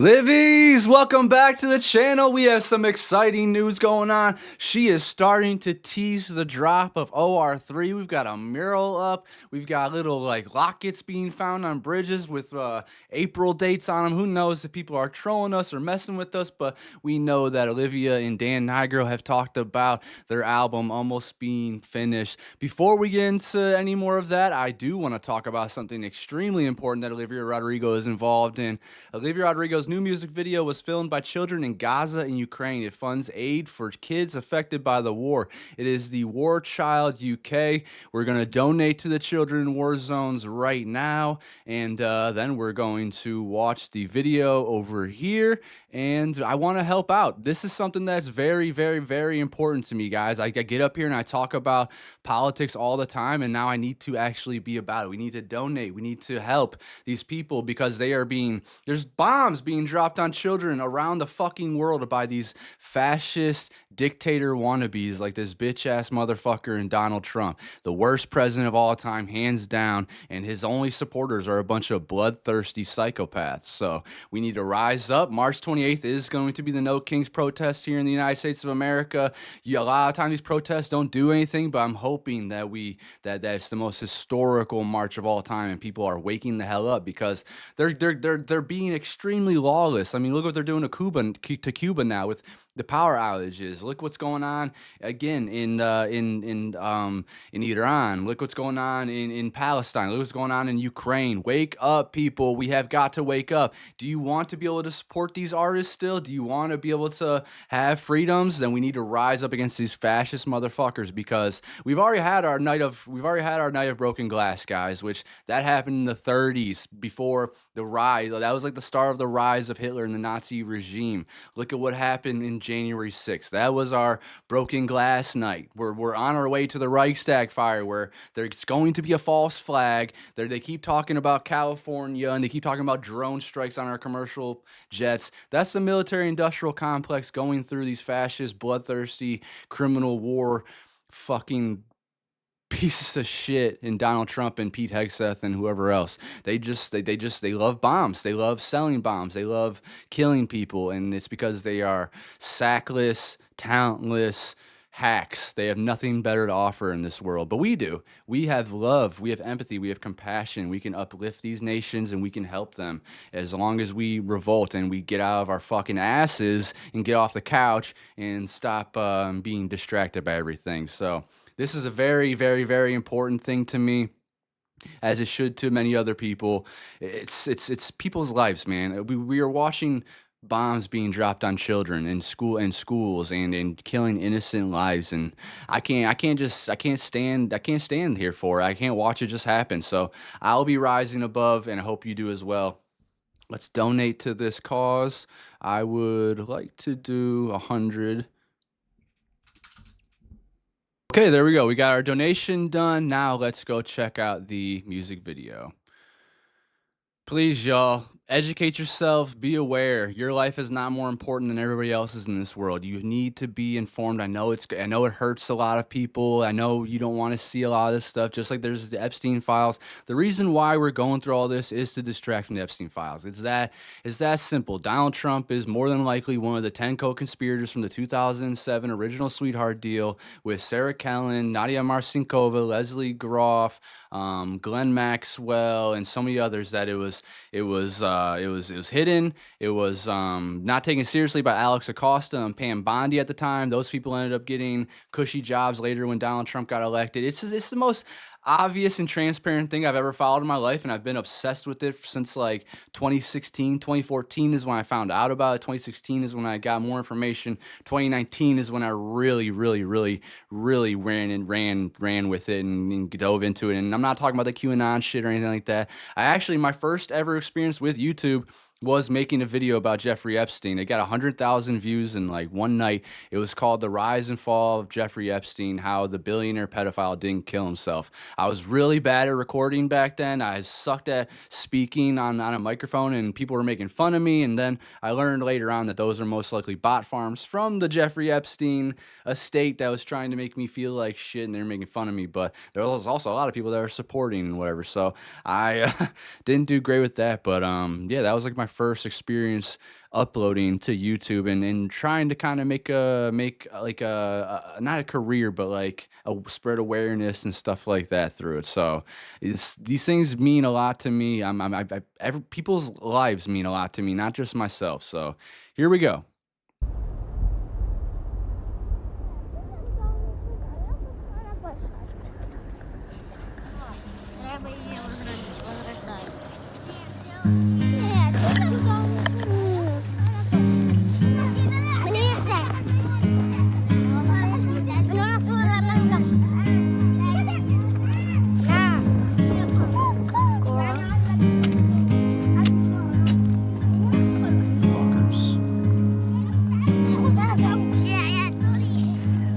Livies, welcome back to the channel. We have some exciting news going on. She is starting to tease the drop of OR3. We've got a mural up. We've got little lockets being found on bridges with April dates on them. Who knows if people are trolling us or messing with us, but we know that Olivia and Dan Nigro have talked about their album almost being finished. Before we get into any more of that, I do want to talk about something extremely important that Olivia Rodrigo is involved in. Olivia Rodrigo's new music video was filmed by children in Gaza and Ukraine. It funds aid for kids affected by the war. It is the War Child UK. We're going to donate to the children in war zones right now, and then we're going to watch the video over here, and I want to help out. This is something that's very, very, very important to me, guys. I get up here and I talk about politics all the time, and now I need to actually be about it. We need to donate. We need to help these people because they are there's bombs being dropped on children around the fucking world by these fascist dictator wannabes like this bitch-ass motherfucker and Donald Trump, the worst president of all time, hands down, and his only supporters are a bunch of bloodthirsty psychopaths. So we need to rise up. March 28th is going to be the No Kings protest here in the United States of America. A lot of times these protests don't do anything, but I'm hoping that it's the most historical march of all time, and people are waking the hell up because they're being extremely lawless. I mean, look what they're doing to Cuba now with the power outages. Look what's going on again in Iran. Look what's going on in Palestine. Look what's going on in Ukraine. Wake up, people. We have got to wake up. Do you want to be able to support these artists still? Do you want to be able to have freedoms? Then we need to rise up against these fascist motherfuckers because we've already had our night of broken glass, guys, which that happened in the 30s before the rise. That was like the start of the rise of Hitler and the Nazi regime. Look at what happened in January 6th. That was our broken glass night. We're on our way to the Reichstag fire where there's going to be a false flag. They keep talking about California and they keep talking about drone strikes on our commercial jets. That's the military-industrial complex going through these fascist, bloodthirsty, criminal war fucking pieces of shit in Donald Trump and Pete Hegseth and whoever else. They love bombs. They love selling bombs. They love killing people, and it's because they are sackless, talentless hacks. They have nothing better to offer in this world. But we do. We have love. We have empathy. We have compassion. We can uplift these nations and we can help them as long as we revolt and we get out of our fucking asses and get off the couch and stop being distracted by everything. So this is a very, very, very important thing to me, as it should to many other people. It's people's lives, man. We are watching bombs being dropped on children in schools and killing innocent lives, and I can't stand here for it. I can't watch it just happen. So I'll be rising above, and I hope you do as well. Let's donate to this cause. I would like to do 100. Okay, there we go. We got our donation done. Now let's go check out the music video. Please, y'all, educate yourself. Be aware. Your life is not more important than everybody else's in this world. You need to be informed. I know it hurts a lot of people. I know you don't want to see a lot of this stuff, just like there's the Epstein files. The reason why we're going through all this is to distract from the Epstein files. It's that simple. Donald Trump is more than likely one of the 10 co-conspirators from the 2007 original sweetheart deal with Sarah Kellen, Nadia Marcinkova, Leslie Groff, Glenn Maxwell, and so many others that it was hidden. It was not taken seriously by Alex Acosta and Pam Bondi at the time. Those people ended up getting cushy jobs later when Donald Trump got elected. It's the most obvious and transparent thing I've ever followed in my life, and I've been obsessed with it since like 2016. 2014 is when I found out about it. 2016 is when I got more information. 2019 is when I really ran with it and dove into it. And I'm not talking about the QAnon shit or anything like that. My first ever experience with YouTube was making a video about Jeffrey Epstein. It got 100,000 views in like one night. It was called The Rise and Fall of Jeffrey Epstein, How the Billionaire Pedophile Didn't Kill Himself. I was really bad at recording back then. I sucked at speaking on a microphone, and people were making fun of me. And then I learned later on that those are most likely bot farms from the Jeffrey Epstein estate that was trying to make me feel like shit, and they were making fun of me. But there was also a lot of people that were supporting and whatever. So I didn't do great with that. But yeah, that was like my first experience uploading to YouTube and trying to kind of make like a not a career, but like a spread awareness and stuff like that through it. So these things mean a lot to me. People's lives mean a lot to me, not just myself. So here we go.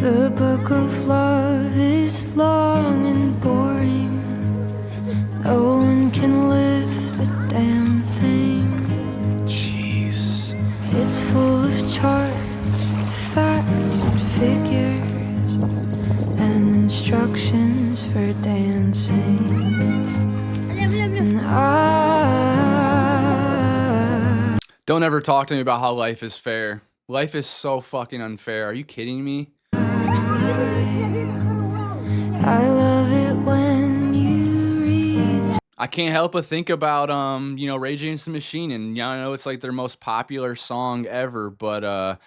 The book of love is long and boring. No one can lift the damn thing. Jeez. It's full of charts and facts and figures and instructions for dancing. And Don't ever talk to me about how life is fair. Life is so fucking unfair. Are you kidding me? I love it when you read. I can't help but think about Rage Against the Machine, and I know it's like their most popular song ever, but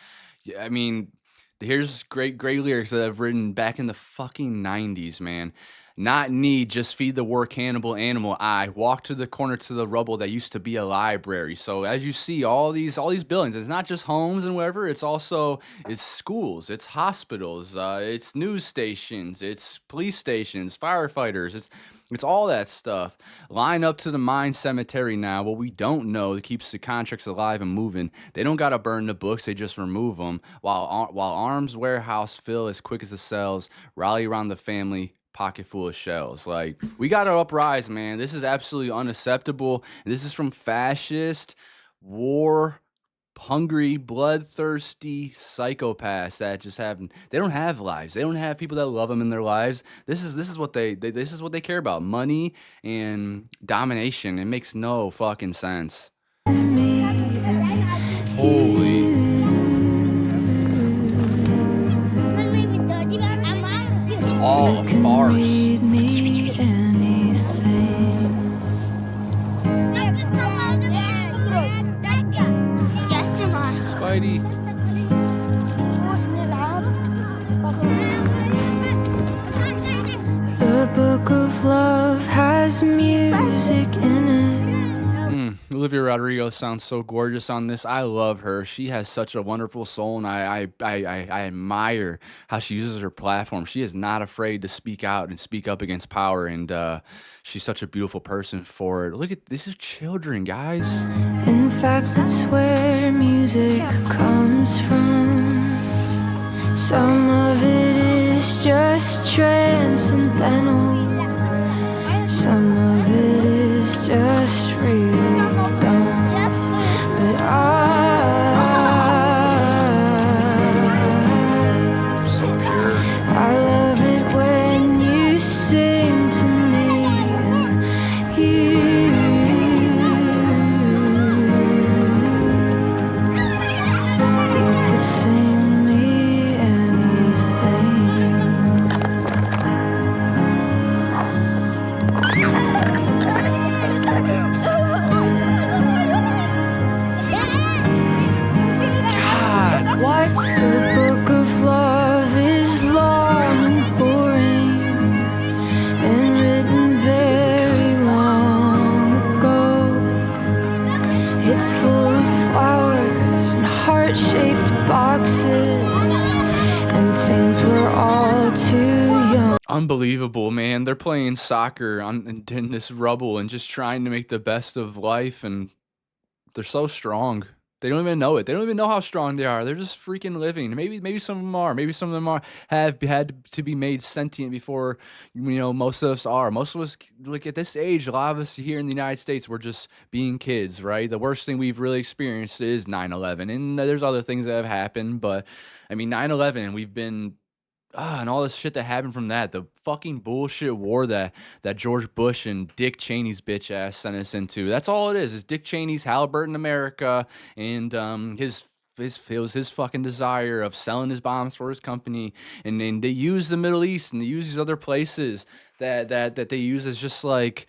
yeah, I mean, here's great lyrics that I've written back in the fucking 90s, man. Not need, just feed the war cannibal animal. I walk to the corner to the rubble that used to be a library. So as you see, all these buildings, it's not just homes and whatever. It's schools, it's hospitals, it's news stations, it's police stations, firefighters. It's all that stuff. Line up to the mine cemetery now. What we don't know that keeps the contracts alive and moving. They don't gotta burn the books. They just remove them. While arms warehouse fill as quick as the cells. Rally around the family. Pocket full of shells. Like, we gotta uprise, man. This is absolutely unacceptable. This is from fascist, war hungry, bloodthirsty psychopaths that just they don't have lives. They don't have people that love them in their lives. This is what this is what they care about. Money and domination. It makes no fucking sense. Holy. It's all a farce. Spidey. The book of love has music in it. Olivia Rodrigo sounds so gorgeous on this. I love her. She has such a wonderful soul, and I admire how she uses her platform. She is not afraid to speak out and speak up against power, and she's such a beautiful person for it. Look at this is children, guys. In fact, that's where music comes from. Some of it is just transcendental. Some of it is just really dumb. But I love it when you sing to me, and you could sing me anything. God, what? The book of love is long and boring and written very long ago. It's full of flowers and heart-shaped boxes and things we're all too young. Unbelievable, man. They're playing soccer in this rubble and just trying to make the best of life, and they're so strong. They don't even know it. They don't even know how strong they are. They're just freaking living. Maybe some of them are. Maybe some of them have had to be made sentient before, most of us are. Most of us, like at this age, a lot of us here in the United States, we're just being kids, right? The worst thing we've really experienced is 9/11. And there's other things that have happened, but I mean, 9/11, we've been And all this shit that happened from that, the fucking bullshit war that George Bush and Dick Cheney's bitch ass sent us into. That's all it is Dick Cheney's Halliburton America, and his it was his fucking desire of selling his bombs for his company, and then they use the Middle East and they use these other places that they use as just like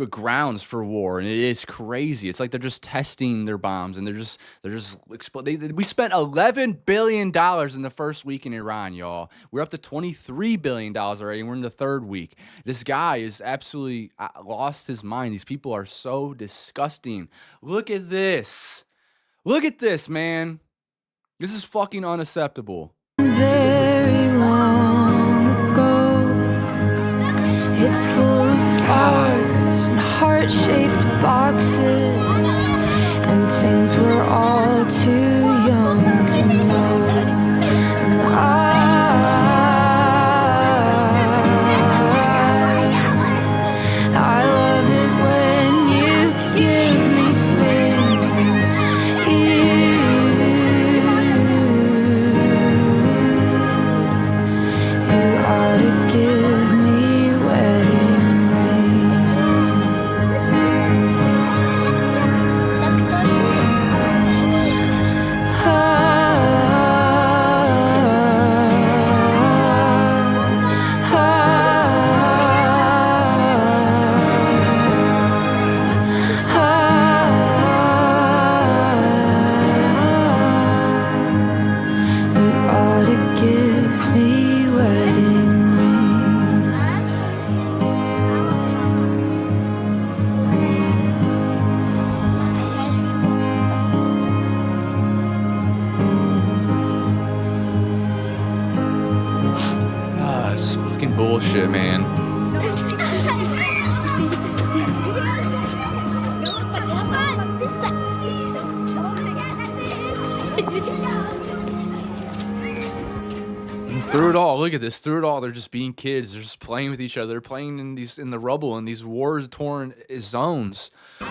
grounds for war, and it is crazy. It's like they're just testing their bombs, and we spent $11 billion in the first week in Iran, y'all. We're up to $23 billion already, and we're in the third week. This guy is absolutely lost his mind. These people are so disgusting. Look at this. Look at this, man. This is fucking unacceptable. Very long ago, it's full of flowers and heart-shaped boxes, and things we're all too young to know. And I love it when you give me things, and you ought to give me wedding You ought to give me wedding rings. It's fucking bullshit, man. Through it all, look at this. Through it all, they're just being kids. They're just playing with each other. They're playing in the rubble in these war-torn zones. 'Cause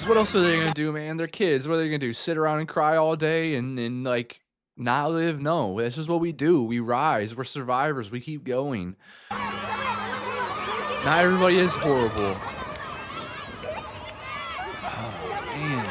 what else are they gonna do, man? They're kids. What are they gonna do? Sit around and cry all day and like not live? No, that's just what we do. We rise. We're survivors. We keep going. Not everybody is horrible. Oh man.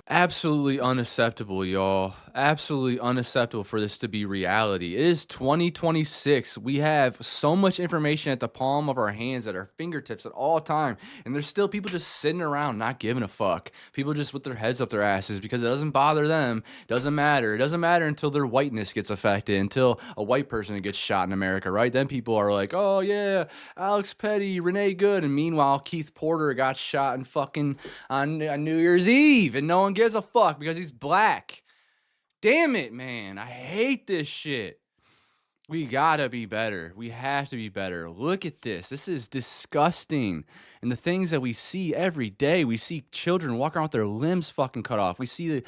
Absolutely unacceptable, y'all. Absolutely unacceptable for this to be reality. It is 2026. We have so much information at the palm of our hands, at our fingertips at all time, and there's still people just sitting around not giving a fuck. People just with their heads up their asses because it doesn't bother them. Doesn't matter. It doesn't matter until their whiteness gets affected, until a white person gets shot in America, right? Then people are like, oh yeah, Alex Petty, Renee Good, and meanwhile Keith Porter got shot in fucking on New Year's Eve, and no one gives a fuck because he's black. Damn it, man. I hate this shit. We gotta be better. We have to be better. Look at this. This is disgusting. And the things that we see every day, we see children walk around with their limbs fucking cut off. We see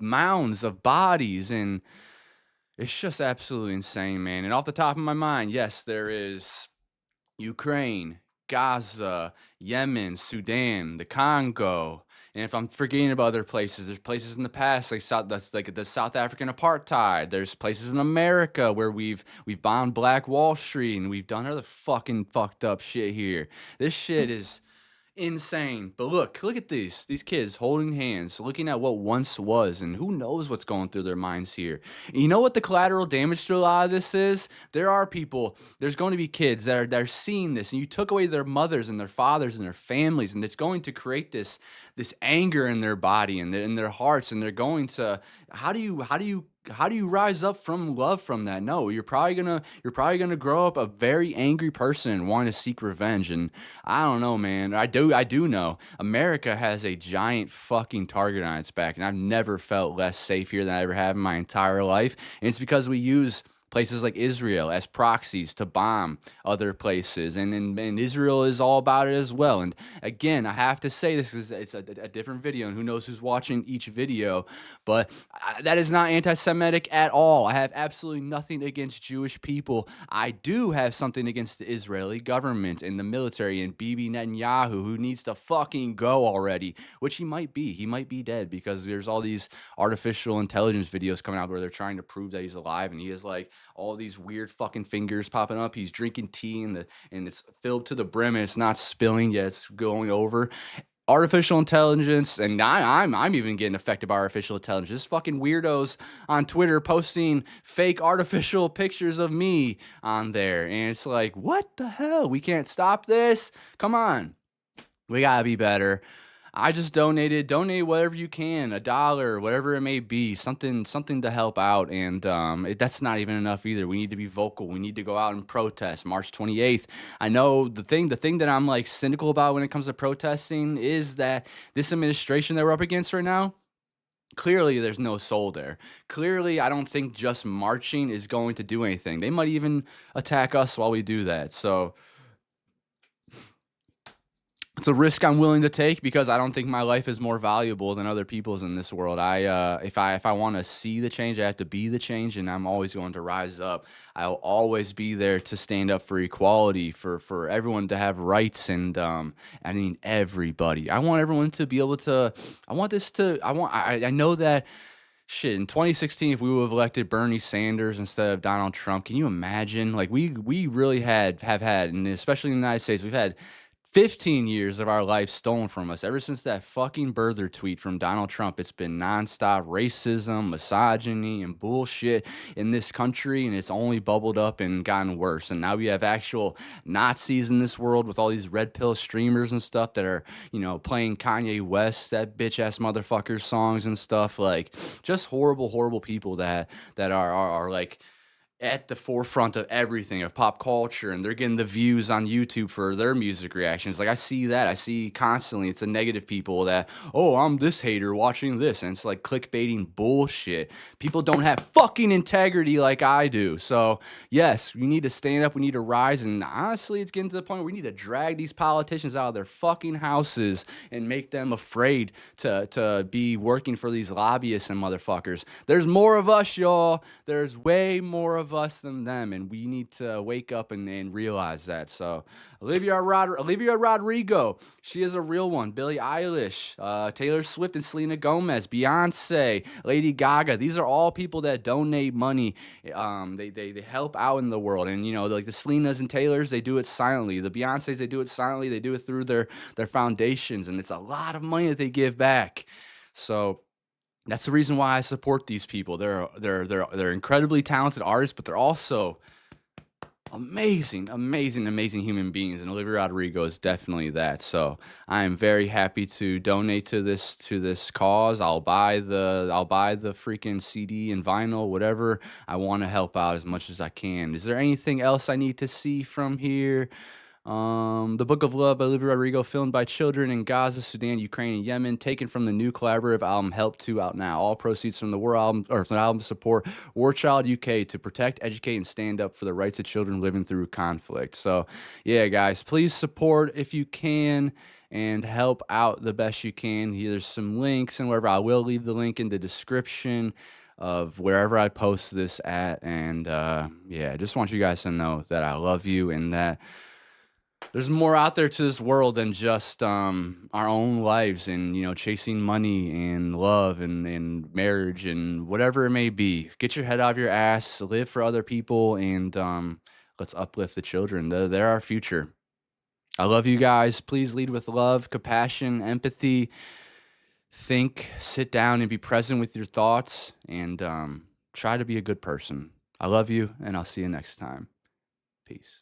mounds of bodies, and it's just absolutely insane, man. And off the top of my mind, yes, there is Ukraine, Gaza, Yemen, Sudan, the Congo. And if I'm forgetting about other places, there's places in the past that's like the South African apartheid. There's places in America where we've bombed Black Wall Street, and we've done other fucking fucked up shit here. This shit is insane. But look at these kids holding hands, looking at what once was, and who knows what's going through their minds here. And you know what the collateral damage to a lot of this is? There's going to be kids that are seeing this, and you took away their mothers and their fathers and their families, and it's going to create this anger in their body and in their hearts, and they're going to how do you rise up from love from that? No, you're probably gonna grow up a very angry person and wanting to seek revenge. And I don't know, man. I do know America has a giant fucking target on its back, and I've never felt less safe here than I ever have in my entire life. And it's because we use places like Israel as proxies to bomb other places, and Israel is all about it as well. And again, I have to say this is it's a different video, and who knows who's watching each video, but that is not anti-Semitic at all. I have absolutely nothing against Jewish people. I do have something against the Israeli government and the military and Bibi Netanyahu, who needs to fucking go already, which he might be. He might be dead because there's all these artificial intelligence videos coming out where they're trying to prove that he's alive, and he has like all these weird fucking fingers popping up. He's drinking tea and it's filled to the brim and it's not spilling yet, it's going over. Artificial intelligence, and I'm even getting affected by artificial intelligence. Just fucking weirdos on Twitter posting fake artificial pictures of me on there, and it's like, what the hell? We can't stop this. Come on, we gotta be better. I just donate whatever you can, $1, whatever it may be, something to help out. And that's not even enough either. We need to be vocal. We need to go out and protest. March 28th. I know the thing that I'm like cynical about when it comes to protesting is that this administration that we're up against right now, clearly there's no soul there. Clearly, I don't think just marching is going to do anything. They might even attack us while we do that. So it's a risk I'm willing to take because I don't think my life is more valuable than other people's in this world. If I want to see the change, I have to be the change, and I'm always going to rise up. I'll always be there to stand up for equality, for everyone to have rights, and I mean everybody. I want everyone to be able to. I know that. Shit, in 2016, if we would have elected Bernie Sanders instead of Donald Trump, can you imagine? Like we really have had, and especially in the United States, we've had 15 years of our life stolen from us. Ever since that fucking birther tweet from Donald Trump, it's been nonstop racism, misogyny, and bullshit in this country, and it's only bubbled up and gotten worse. And now we have actual Nazis in this world with all these red pill streamers and stuff that are, playing Kanye West, that bitch ass motherfucker songs and stuff. Like, just horrible, horrible people that are like at the forefront of everything, of pop culture, and they're getting the views on YouTube for their music reactions. Like, I see that. I see constantly it's the negative people that, oh, I'm this hater watching this, and it's like clickbaiting bullshit. People don't have fucking integrity like I do. So yes, we need to stand up, we need to rise, and honestly, it's getting to the point where we need to drag these politicians out of their fucking houses and make them afraid to be working for these lobbyists and motherfuckers. There's more of us, y'all. There's way more of us than them, and we need to wake up and realize that. So Olivia Rodrigo, she is a real one. Billie Eilish, Taylor Swift and Selena Gomez, Beyonce, Lady Gaga, these are all people that donate money. They help out in the world, and like the Selenas and Taylors, they do it silently. The Beyoncés, they do it silently. They do it through their foundations, and it's a lot of money that they give back. So that's the reason why I support these people. They're incredibly talented artists, but they're also amazing human beings, and Olivia Rodrigo is definitely that. So I am very happy to donate to this cause. I'll buy the freaking CD and vinyl, whatever. I want to help out as much as I can. Is there anything else I need to see from here? The Book of Love by Olivia Rodrigo, filmed by children in Gaza, Sudan, Ukraine, and Yemen, taken from the new collaborative album Help 2, out now. All proceeds from the album support War Child UK to protect, educate, and stand up for the rights of children living through conflict. So, yeah, guys, please support if you can and help out the best you can. There's some links and wherever. I will leave the link in the description of wherever I post this at. And, yeah, I just want you guys to know that I love you and that there's more out there to this world than just our own lives and chasing money and love and marriage and whatever it may be. Get your head out of your ass, live for other people, and let's uplift the children. They're our future. I love you guys. Please lead with love, compassion, empathy. Think, sit down, and be present with your thoughts, and try to be a good person. I love you, and I'll see you next time. Peace.